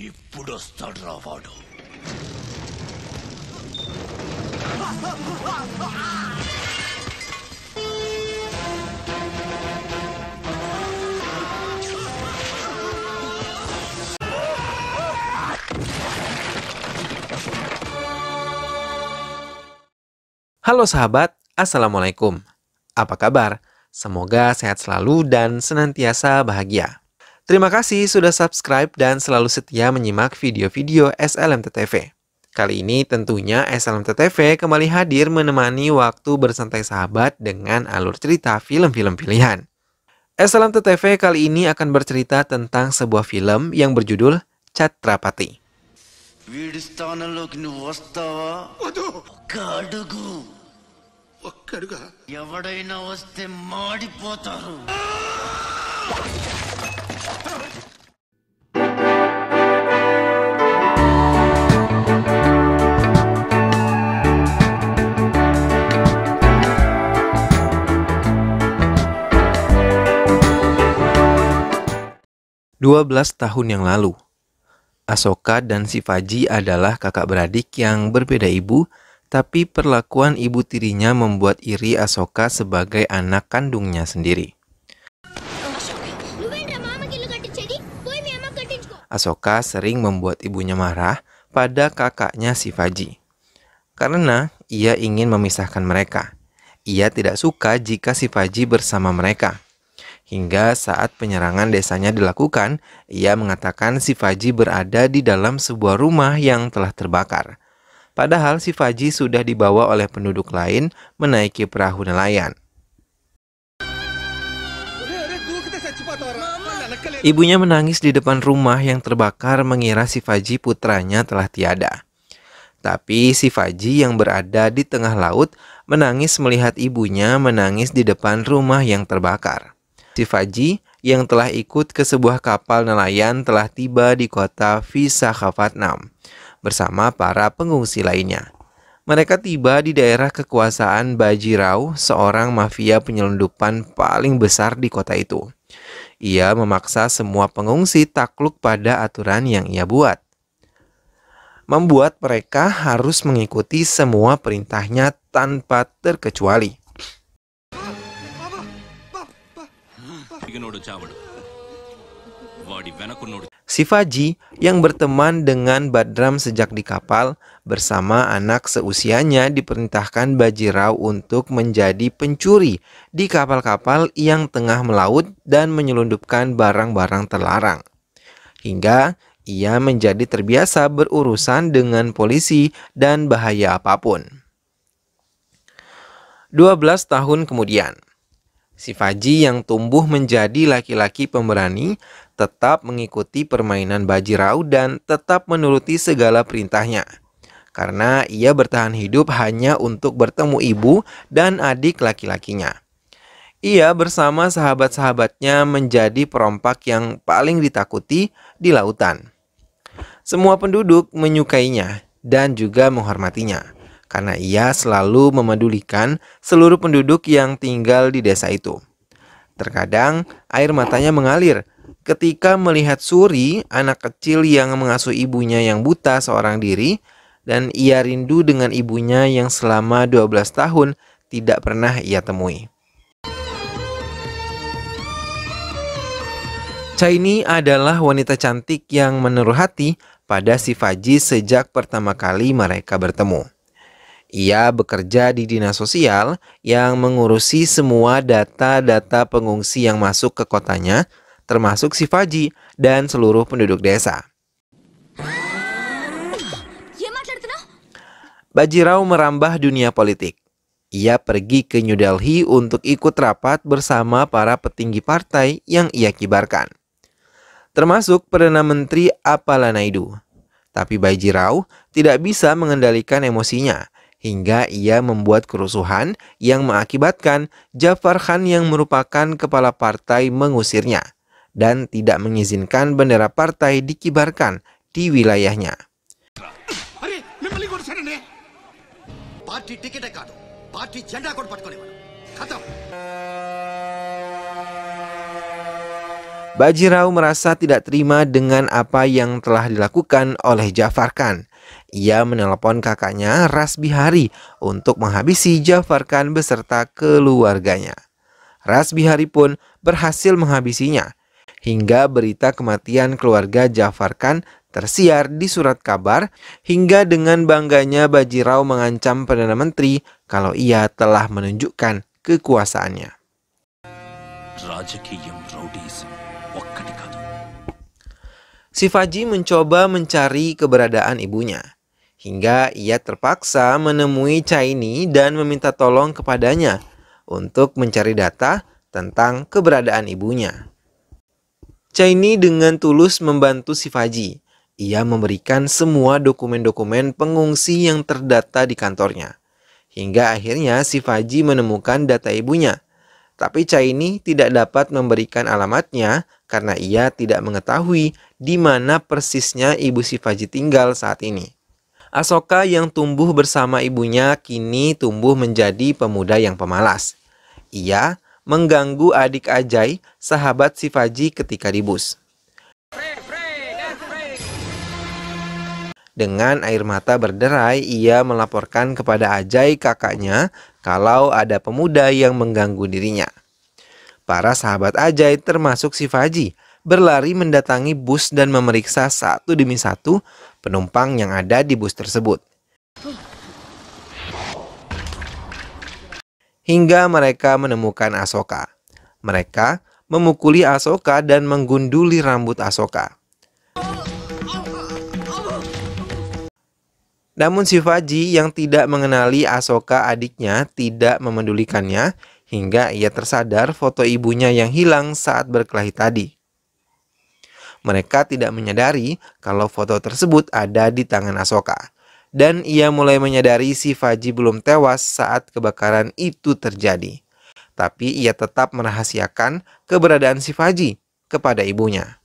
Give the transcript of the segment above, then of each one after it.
ఇప్పుడొస్తాడ్రా వాడు. Halo sahabat, Assalamualaikum. Apa kabar? Semoga sehat selalu dan senantiasa bahagia. Terima kasih sudah subscribe dan selalu setia menyimak video-video SLMT TV. Kali ini tentunya SLMT TV kembali hadir menemani waktu bersantai sahabat dengan alur cerita film-film pilihan. SLMT TV kali ini akan bercerita tentang sebuah film yang berjudul Chhatrapati. వీడి స్థానంలోకి నువ్వు వస్తావా? ఒక్కడుగా ఎవడైనా వస్తే మాడిపోతారు. Dua belas tahun yang lalu, Asoka dan Shivaji adalah kakak beradik yang berbeda ibu, tapi perlakuan ibu tirinya membuat iri Asoka sebagai anak kandungnya sendiri. Asoka sering membuat ibunya marah pada kakaknya Shivaji, karena ia ingin memisahkan mereka. Ia tidak suka jika Shivaji bersama mereka. Hingga saat penyerangan desanya dilakukan, ia mengatakan Shivaji berada di dalam sebuah rumah yang telah terbakar. Padahal Shivaji sudah dibawa oleh penduduk lain menaiki perahu nelayan. Ibunya menangis di depan rumah yang terbakar mengira Shivaji putranya telah tiada. Tapi Shivaji yang berada di tengah laut menangis melihat ibunya menangis di depan rumah yang terbakar. Shivaji yang telah ikut ke sebuah kapal nelayan telah tiba di kota Visakhapatnam bersama para pengungsi lainnya. Mereka tiba di daerah kekuasaan Bajirao, seorang mafia penyelundupan paling besar di kota itu. Ia memaksa semua pengungsi takluk pada aturan yang ia buat, membuat mereka harus mengikuti semua perintahnya tanpa terkecuali. Shivaji yang berteman dengan Badram sejak di kapal bersama anak seusianya diperintahkan Bajirao untuk menjadi pencuri di kapal-kapal yang tengah melaut dan menyelundupkan barang-barang terlarang. Hingga ia menjadi terbiasa berurusan dengan polisi dan bahaya apapun. 12 tahun kemudian, Shivaji yang tumbuh menjadi laki-laki pemberani tetap mengikuti permainan Bajirao dan tetap menuruti segala perintahnya. Karena ia bertahan hidup hanya untuk bertemu ibu dan adik laki-lakinya. Ia bersama sahabat-sahabatnya menjadi perompak yang paling ditakuti di lautan. Semua penduduk menyukainya dan juga menghormatinya, karena ia selalu memedulikan seluruh penduduk yang tinggal di desa itu. Terkadang air matanya mengalir ketika melihat Suri, anak kecil yang mengasuh ibunya yang buta seorang diri, dan ia rindu dengan ibunya yang selama 12 tahun tidak pernah ia temui. Chaini adalah wanita cantik yang menaruh hati pada Shivaji sejak pertama kali mereka bertemu. Ia bekerja di dinas sosial yang mengurusi semua data-data pengungsi yang masuk ke kotanya, termasuk Shivaji dan seluruh penduduk desa. Bajirao merambah dunia politik. Ia pergi ke New Delhi untuk ikut rapat bersama para petinggi partai yang ia kibarkan, termasuk Perdana Menteri Appalanaidu. Tapi Bajirao tidak bisa mengendalikan emosinya, hingga ia membuat kerusuhan yang mengakibatkan Jafar Khan yang merupakan kepala partai mengusirnya dan tidak mengizinkan bendera partai dikibarkan di wilayahnya. Bajirao merasa tidak terima dengan apa yang telah dilakukan oleh Jafar Khan. Ia menelepon kakaknya Ras Bihari untuk menghabisi Jafar Khan beserta keluarganya. Ras Bihari pun berhasil menghabisinya, hingga berita kematian keluarga Jafar Khan tersiar di surat kabar, hingga dengan bangganya Bajirao mengancam Perdana Menteri kalau ia telah menunjukkan kekuasaannya. Shivaji mencoba mencari keberadaan ibunya, hingga ia terpaksa menemui Chaini dan meminta tolong kepadanya untuk mencari data tentang keberadaan ibunya. Chaini dengan tulus membantu Shivaji. Ia memberikan semua dokumen-dokumen pengungsi yang terdata di kantornya. Hingga akhirnya Shivaji menemukan data ibunya. Tapi Chaini tidak dapat memberikan alamatnya karena ia tidak mengetahui di mana persisnya ibu Shivaji tinggal saat ini. Asoka yang tumbuh bersama ibunya kini tumbuh menjadi pemuda yang pemalas. Ia mengganggu adik Ajay, sahabat Shivaji ketika di bus. Dengan air mata berderai, ia melaporkan kepada Ajay kakaknya kalau ada pemuda yang mengganggu dirinya. Para sahabat Ajay termasuk Shivaji berlari mendatangi bus dan memeriksa satu demi satu penumpang yang ada di bus tersebut. Hingga mereka menemukan Asoka. Mereka memukuli Asoka dan menggunduli rambut Asoka. Namun Shivaji yang tidak mengenali Asoka adiknya tidak memedulikannya hingga ia tersadar foto ibunya yang hilang saat berkelahi tadi. Mereka tidak menyadari kalau foto tersebut ada di tangan Asoka. Dan ia mulai menyadari Shivaji belum tewas saat kebakaran itu terjadi. Tapi ia tetap merahasiakan keberadaan Shivaji kepada ibunya.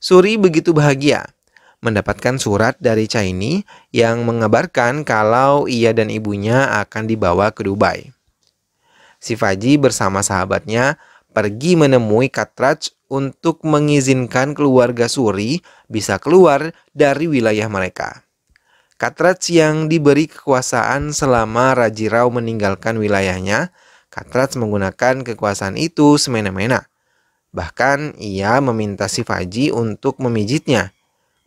Suri begitu bahagia mendapatkan surat dari Chaini yang mengabarkan kalau ia dan ibunya akan dibawa ke Dubai. Shivaji bersama sahabatnya pergi menemui Katraj untuk mengizinkan keluarga Suri bisa keluar dari wilayah mereka. Katraj yang diberi kekuasaan selama Rajirao meninggalkan wilayahnya, Katraj menggunakan kekuasaan itu semena-mena. Bahkan ia meminta Shivaji untuk memijitnya,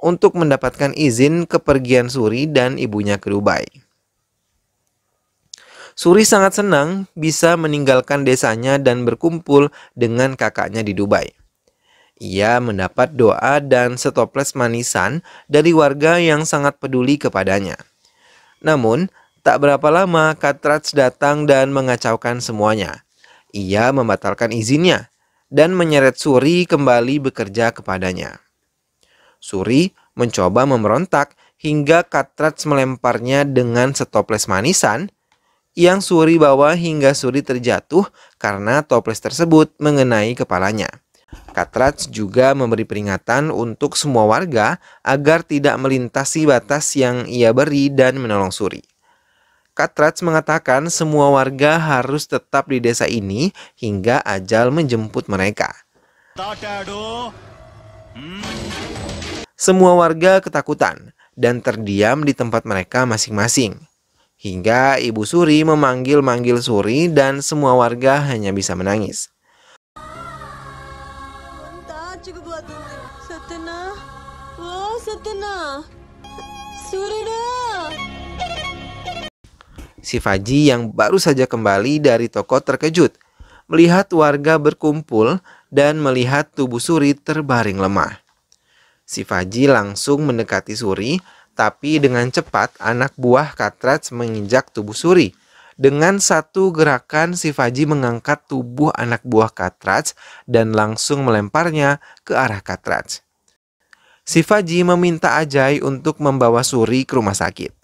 untuk mendapatkan izin kepergian Suri dan ibunya ke Dubai. Suri sangat senang bisa meninggalkan desanya dan berkumpul dengan kakaknya di Dubai. Ia mendapat doa dan setoples manisan dari warga yang sangat peduli kepadanya. Namun, tak berapa lama Katraj datang dan mengacaukan semuanya. Ia membatalkan izinnya dan menyeret Suri kembali bekerja kepadanya. Suri mencoba memberontak hingga Katraj melemparnya dengan setoples manisan yang Suri bawa hingga Suri terjatuh karena toples tersebut mengenai kepalanya. Katraj juga memberi peringatan untuk semua warga agar tidak melintasi batas yang ia beri dan menolong Suri. Katraj mengatakan semua warga harus tetap di desa ini hingga ajal menjemput mereka. Semua warga ketakutan dan terdiam di tempat mereka masing-masing. Hingga Ibu Suri memanggil-manggil Suri dan semua warga hanya bisa menangis. Shivaji yang baru saja kembali dari toko terkejut melihat warga berkumpul dan melihat tubuh Suri terbaring lemah. Shivaji langsung mendekati Suri, tapi dengan cepat anak buah Katraj menginjak tubuh Suri. Dengan satu gerakan Shivaji mengangkat tubuh anak buah Katraj dan langsung melemparnya ke arah Katraj. Shivaji meminta Ajay untuk membawa Suri ke rumah sakit.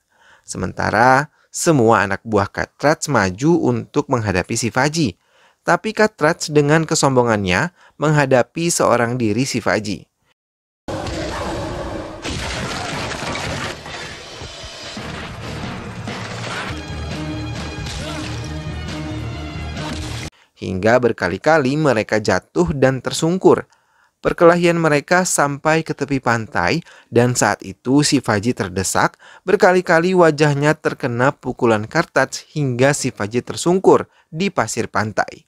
Sementara semua anak buah Katraj maju untuk menghadapi Shivaji. Tapi Katraj dengan kesombongannya menghadapi seorang diri Shivaji. hingga berkali-kali mereka jatuh dan tersungkur. Perkelahian mereka sampai ke tepi pantai dan saat itu Shivaji terdesak, berkali-kali wajahnya terkena pukulan Kartaj hingga Shivaji tersungkur di pasir pantai.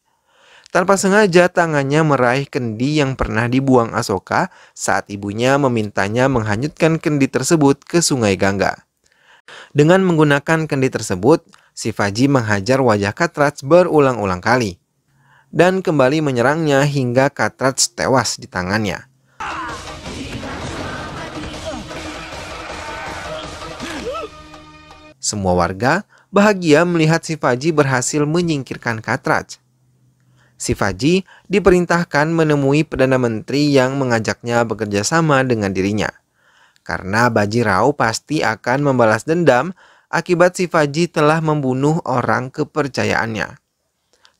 Tanpa sengaja tangannya meraih kendi yang pernah dibuang Asoka saat ibunya memintanya menghanyutkan kendi tersebut ke sungai Gangga. Dengan menggunakan kendi tersebut, Shivaji menghajar wajah Kartaj berulang-ulang kali dan kembali menyerangnya hingga Kartaj tewas di tangannya. Semua warga bahagia melihat Shivaji berhasil menyingkirkan Kartaj. Shivaji diperintahkan menemui Perdana Menteri yang mengajaknya bekerja sama dengan dirinya. Karena Bajirao pasti akan membalas dendam akibat Shivaji telah membunuh orang kepercayaannya.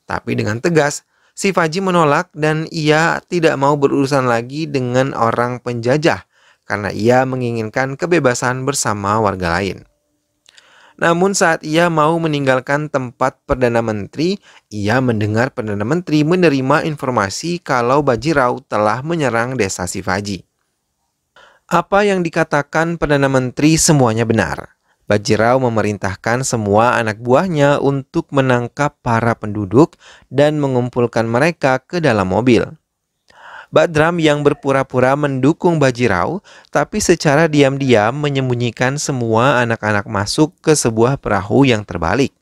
Tapi dengan tegas, Shivaji menolak dan ia tidak mau berurusan lagi dengan orang penjajah karena ia menginginkan kebebasan bersama warga lain. Namun saat ia mau meninggalkan tempat Perdana Menteri, ia mendengar Perdana Menteri menerima informasi kalau Bajirao telah menyerang desa Shivaji. Apa yang dikatakan Perdana Menteri semuanya benar. Bajirao memerintahkan semua anak buahnya untuk menangkap para penduduk dan mengumpulkan mereka ke dalam mobil. Badram yang berpura-pura mendukung Bajirao, tapi secara diam-diam menyembunyikan semua anak-anak masuk ke sebuah perahu yang terbalik.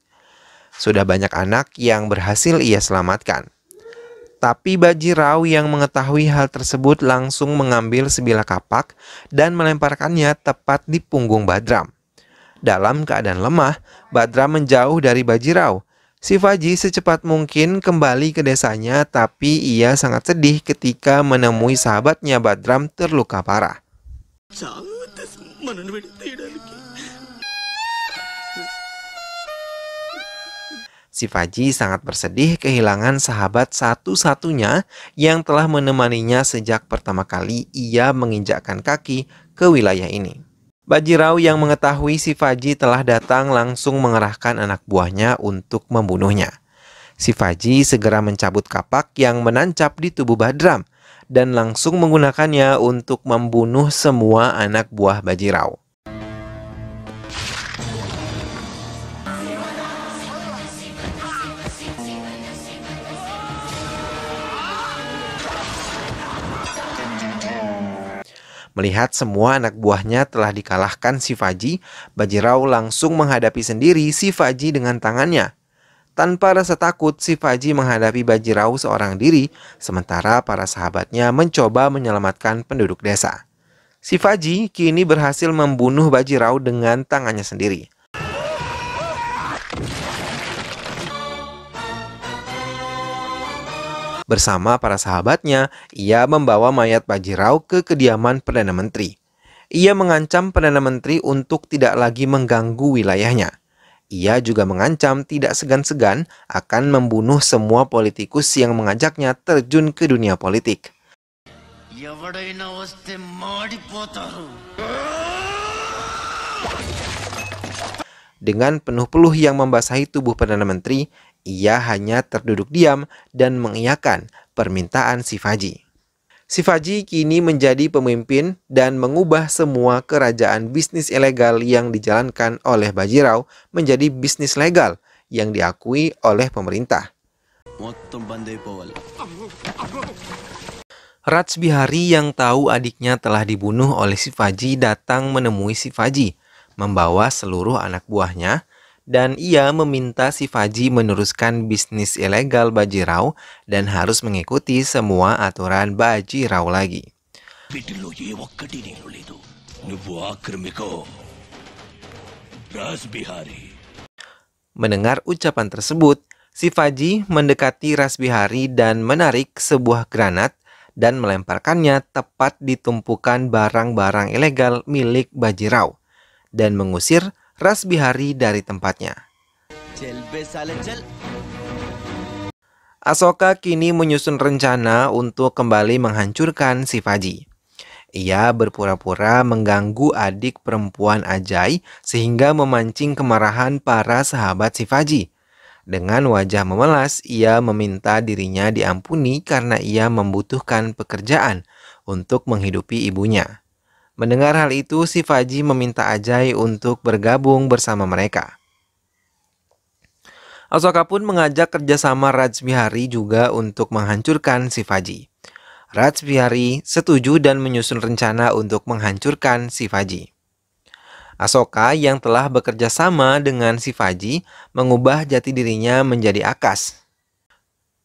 Sudah banyak anak yang berhasil ia selamatkan. Tapi Bajirao yang mengetahui hal tersebut langsung mengambil sebilah kapak dan melemparkannya tepat di punggung Badram. Dalam keadaan lemah, Badram menjauh dari Bajirao. Shivaji secepat mungkin kembali ke desanya, tapi ia sangat sedih ketika menemui sahabatnya Badram terluka parah. Shivaji sangat bersedih kehilangan sahabat satu-satunya yang telah menemaninya sejak pertama kali ia menginjakkan kaki ke wilayah ini. Bajirao yang mengetahui Shivaji telah datang langsung mengerahkan anak buahnya untuk membunuhnya. Shivaji segera mencabut kapak yang menancap di tubuh Badram dan langsung menggunakannya untuk membunuh semua anak buah Bajirao. Melihat semua anak buahnya telah dikalahkan Shivaji, Bajirao langsung menghadapi sendiri Shivaji dengan tangannya. Tanpa rasa takut, Shivaji menghadapi Bajirao seorang diri, sementara para sahabatnya mencoba menyelamatkan penduduk desa. Shivaji kini berhasil membunuh Bajirao dengan tangannya sendiri. Bersama para sahabatnya, ia membawa mayat Bajirao ke kediaman Perdana Menteri. Ia mengancam Perdana Menteri untuk tidak lagi mengganggu wilayahnya. Ia juga mengancam tidak segan-segan akan membunuh semua politikus yang mengajaknya terjun ke dunia politik. Dengan penuh peluh yang membasahi tubuh Perdana Menteri, ia hanya terduduk diam dan mengiyakan permintaan Shivaji. Shivaji kini menjadi pemimpin dan mengubah semua kerajaan bisnis ilegal yang dijalankan oleh Bajirao menjadi bisnis legal yang diakui oleh pemerintah. Rajbihari yang tahu adiknya telah dibunuh oleh Shivaji datang menemui Shivaji, membawa seluruh anak buahnya, dan ia meminta Shivaji meneruskan bisnis ilegal Bajirao dan harus mengikuti semua aturan Bajirao lagi. Mendengar ucapan tersebut, Shivaji mendekati Rajbihari dan menarik sebuah granat dan melemparkannya tepat di tumpukan barang-barang ilegal milik Bajirao dan mengusir Rajbihari dari tempatnya. Asoka kini menyusun rencana untuk kembali menghancurkan Shivaji. Ia berpura-pura mengganggu adik perempuan Ajay sehingga memancing kemarahan para sahabat Shivaji. Dengan wajah memelas, ia meminta dirinya diampuni karena ia membutuhkan pekerjaan untuk menghidupi ibunya. Mendengar hal itu, Shivaji meminta Ajay untuk bergabung bersama mereka. Asoka pun mengajak kerjasama Rajbihari juga untuk menghancurkan Shivaji. Rajbihari setuju dan menyusun rencana untuk menghancurkan Shivaji. Asoka yang telah bekerja sama dengan Shivaji mengubah jati dirinya menjadi Akas.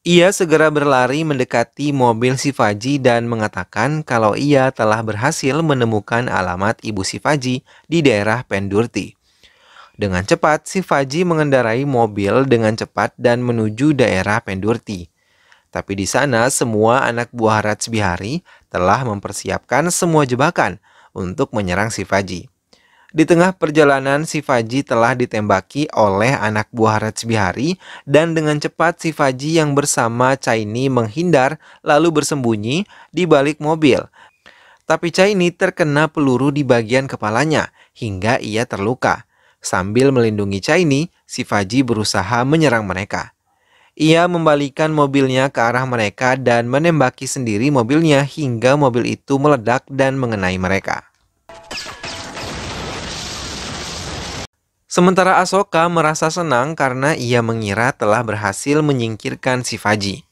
Ia segera berlari mendekati mobil Shivaji dan mengatakan kalau ia telah berhasil menemukan alamat ibu Shivaji di daerah Pendurti. Dengan cepat, Shivaji mengendarai mobil dengan cepat dan menuju daerah Pendurti. Tapi di sana semua anak buah Rajbihari telah mempersiapkan semua jebakan untuk menyerang Shivaji. Di tengah perjalanan, Shivaji telah ditembaki oleh anak buah Rajbihari dan dengan cepat Shivaji yang bersama Chaini menghindar lalu bersembunyi di balik mobil. Tapi Chaini terkena peluru di bagian kepalanya hingga ia terluka. Sambil melindungi Chaini, Shivaji berusaha menyerang mereka. Ia membalikan mobilnya ke arah mereka dan menembaki sendiri mobilnya hingga mobil itu meledak dan mengenai mereka. Sementara Asoka merasa senang karena ia mengira telah berhasil menyingkirkan Shivaji.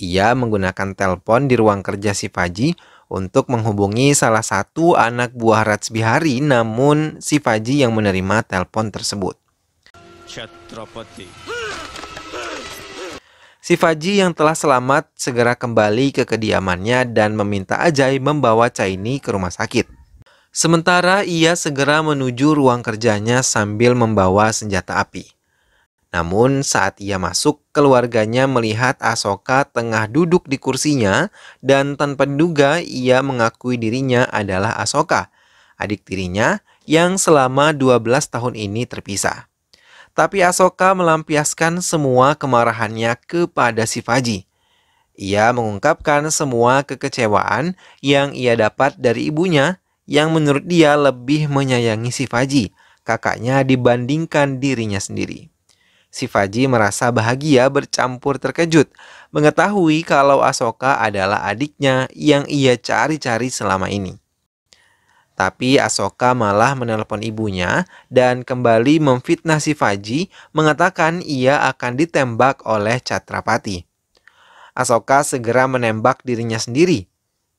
Ia menggunakan telepon di ruang kerja Shivaji untuk menghubungi salah satu anak buah Rajbihari, namun Shivaji yang menerima telepon tersebut. Shivaji yang telah selamat segera kembali ke kediamannya dan meminta Ajay membawa Chaini ke rumah sakit. Sementara ia segera menuju ruang kerjanya sambil membawa senjata api. Namun saat ia masuk, keluarganya melihat Asoka tengah duduk di kursinya dan tanpa diduga ia mengakui dirinya adalah Asoka, adik tirinya yang selama 12 tahun ini terpisah. Tapi Asoka melampiaskan semua kemarahannya kepada Shivaji. Ia mengungkapkan semua kekecewaan yang ia dapat dari ibunya yang menurut dia lebih menyayangi Shivaji, kakaknya dibandingkan dirinya sendiri. Shivaji merasa bahagia bercampur terkejut, mengetahui kalau Asoka adalah adiknya yang ia cari-cari selama ini. Tapi Asoka malah menelpon ibunya dan kembali memfitnah Shivaji, mengatakan ia akan ditembak oleh Chhatrapati. Asoka segera menembak dirinya sendiri.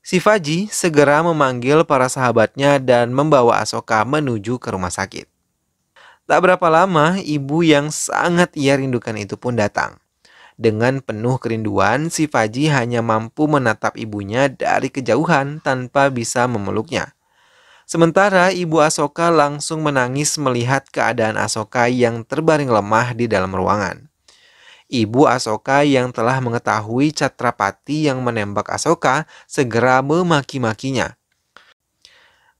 Shivaji segera memanggil para sahabatnya dan membawa Asoka menuju ke rumah sakit. Tak berapa lama, ibu yang sangat ia rindukan itu pun datang. Dengan penuh kerinduan, Shivaji hanya mampu menatap ibunya dari kejauhan tanpa bisa memeluknya. Sementara ibu Asoka langsung menangis melihat keadaan Asoka yang terbaring lemah di dalam ruangan. Ibu Asoka yang telah mengetahui Chhatrapati yang menembak Asoka segera memaki-makinya.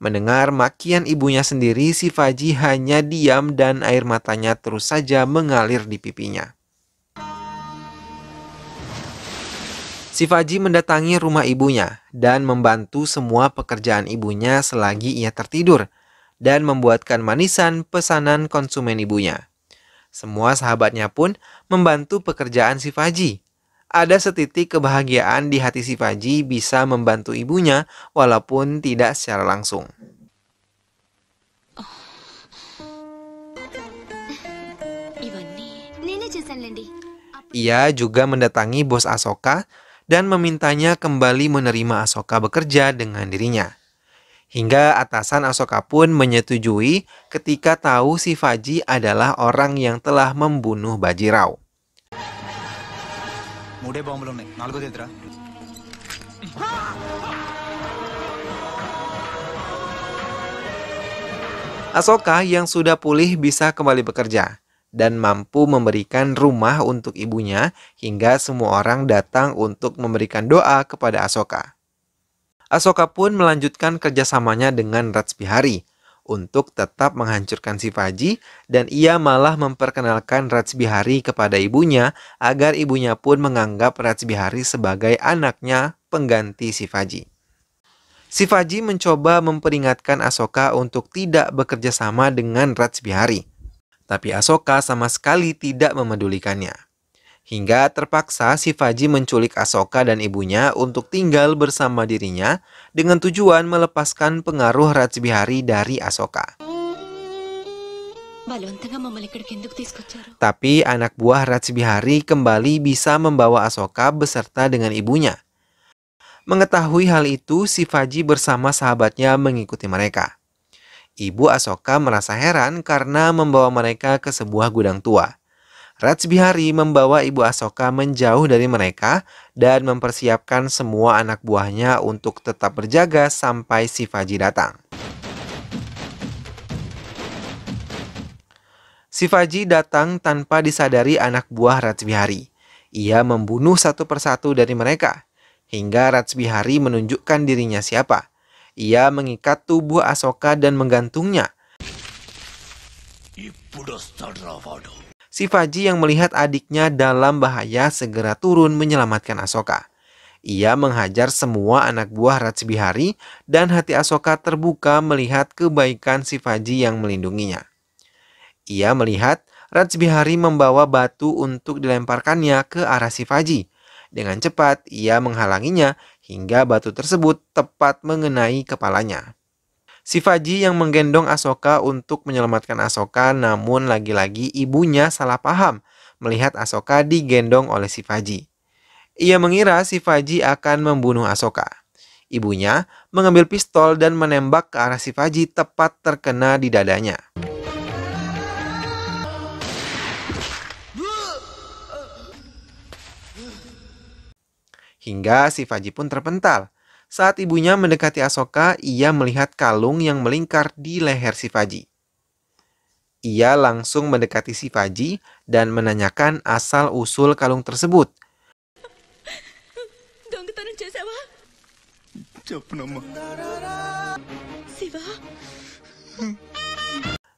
Mendengar makian ibunya sendiri, Shivaji hanya diam dan air matanya terus saja mengalir di pipinya. Shivaji mendatangi rumah ibunya dan membantu semua pekerjaan ibunya selagi ia tertidur dan membuatkan manisan pesanan konsumen ibunya. Semua sahabatnya pun membantu pekerjaan Shivaji. Ada setitik kebahagiaan di hati Shivaji bisa membantu ibunya walaupun tidak secara langsung. Ia juga mendatangi bos Asoka dan memintanya kembali menerima Asoka bekerja dengan dirinya. Hingga atasan Asoka pun menyetujui ketika tahu Shivaji adalah orang yang telah membunuh Bajirao. Asoka yang sudah pulih bisa kembali bekerja dan mampu memberikan rumah untuk ibunya hingga semua orang datang untuk memberikan doa kepada Asoka. Asoka pun melanjutkan kerjasamanya dengan Rajbihari untuk tetap menghancurkan Shivaji dan ia malah memperkenalkan Rajbihari kepada ibunya agar ibunya pun menganggap Rajbihari sebagai anaknya pengganti Shivaji. Shivaji mencoba memperingatkan Asoka untuk tidak bekerja sama dengan Rajbihari. Tapi Ahsoka sama sekali tidak memedulikannya. Hingga terpaksa Shivaji menculik Ahsoka dan ibunya untuk tinggal bersama dirinya dengan tujuan melepaskan pengaruh Rajbihari dari Ahsoka. Tapi anak buah Rajbihari kembali bisa membawa Ahsoka beserta dengan ibunya. Mengetahui hal itu, Shivaji bersama sahabatnya mengikuti mereka. Ibu Ahsoka merasa heran karena membawa mereka ke sebuah gudang tua. Rajbihari membawa ibu Ahsoka menjauh dari mereka dan mempersiapkan semua anak buahnya untuk tetap berjaga sampai Shivaji datang. Shivaji datang tanpa disadari anak buah Rajbihari. Ia membunuh satu persatu dari mereka, hingga Rajbihari menunjukkan dirinya siapa. Ia mengikat tubuh Ahsoka dan menggantungnya. Shivaji yang melihat adiknya dalam bahaya segera turun menyelamatkan Ahsoka. Ia menghajar semua anak buah Rajbihari dan hati Ahsoka terbuka melihat kebaikan Shivaji yang melindunginya. Ia melihat Rajbihari membawa batu untuk dilemparkannya ke arah Shivaji. Dengan cepat ia menghalanginya hingga batu tersebut tepat mengenai kepalanya. Shivaji yang menggendong Ahsoka untuk menyelamatkan Ahsoka, namun lagi-lagi ibunya salah paham melihat Ahsoka digendong oleh Shivaji. Ia mengira Shivaji akan membunuh Ahsoka. Ibunya mengambil pistol dan menembak ke arah Shivaji tepat terkena di dadanya. Hingga Shivaji pun terpental. Saat ibunya mendekati Ahsoka, ia melihat kalung yang melingkar di leher Shivaji. Ia langsung mendekati Shivaji dan menanyakan asal-usul kalung tersebut.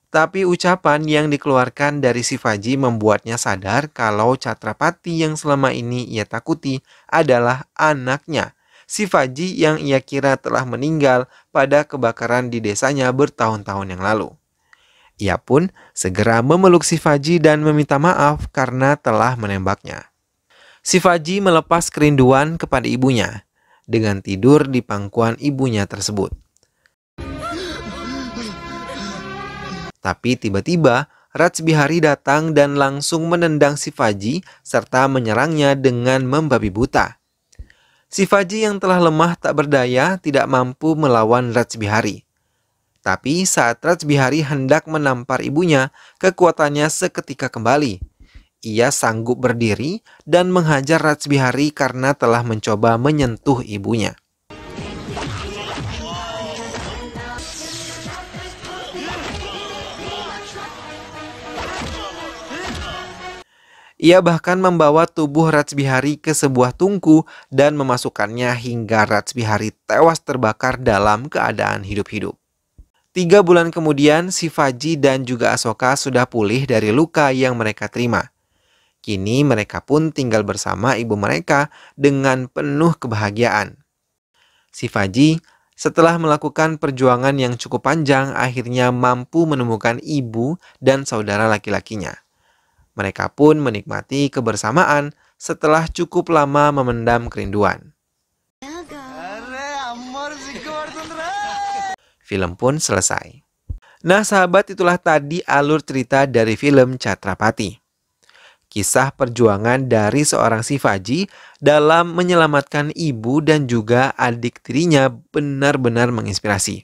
Tapi ucapan yang dikeluarkan dari Shivaji membuatnya sadar kalau Chhatrapati yang selama ini ia takuti adalah anaknya, Shivaji yang ia kira telah meninggal pada kebakaran di desanya bertahun-tahun yang lalu. Ia pun segera memeluk Shivaji dan meminta maaf karena telah menembaknya. Shivaji melepas kerinduan kepada ibunya dengan tidur di pangkuan ibunya tersebut. Tapi tiba-tiba Rajbihari datang dan langsung menendang Shivaji serta menyerangnya dengan membabi buta. Shivaji yang telah lemah tak berdaya tidak mampu melawan Rajbihari. Tapi saat Rajbihari hendak menampar ibunya, kekuatannya seketika kembali. Ia sanggup berdiri dan menghajar Rajbihari karena telah mencoba menyentuh ibunya. Ia bahkan membawa tubuh Rajbihari ke sebuah tungku dan memasukkannya hingga Rajbihari tewas terbakar dalam keadaan hidup-hidup. 3 bulan kemudian, Shivaji dan juga Ahsoka sudah pulih dari luka yang mereka terima. Kini mereka pun tinggal bersama ibu mereka dengan penuh kebahagiaan. Shivaji, setelah melakukan perjuangan yang cukup panjang, akhirnya mampu menemukan ibu dan saudara laki-lakinya. Mereka pun menikmati kebersamaan setelah cukup lama memendam kerinduan. Film pun selesai. Nah sahabat, itulah tadi alur cerita dari film Chhatrapati. Kisah perjuangan dari seorang Shivaji dalam menyelamatkan ibu dan juga adik tirinya benar-benar menginspirasi.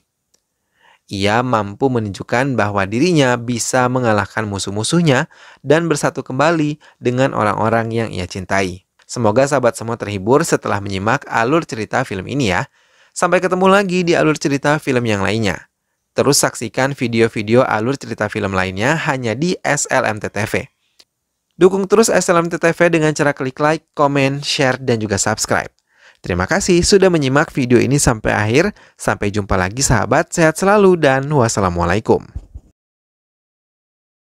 Ia mampu menunjukkan bahwa dirinya bisa mengalahkan musuh-musuhnya dan bersatu kembali dengan orang-orang yang ia cintai. Semoga sahabat semua terhibur setelah menyimak alur cerita film ini ya. Sampai ketemu lagi di alur cerita film yang lainnya. Terus saksikan video-video alur cerita film lainnya hanya di SLMT TV. Dukung terus SLMT TV dengan cara klik like, komen, share, dan juga subscribe. Terima kasih sudah menyimak video ini sampai akhir. Sampai jumpa lagi sahabat, sehat selalu dan wassalamualaikum.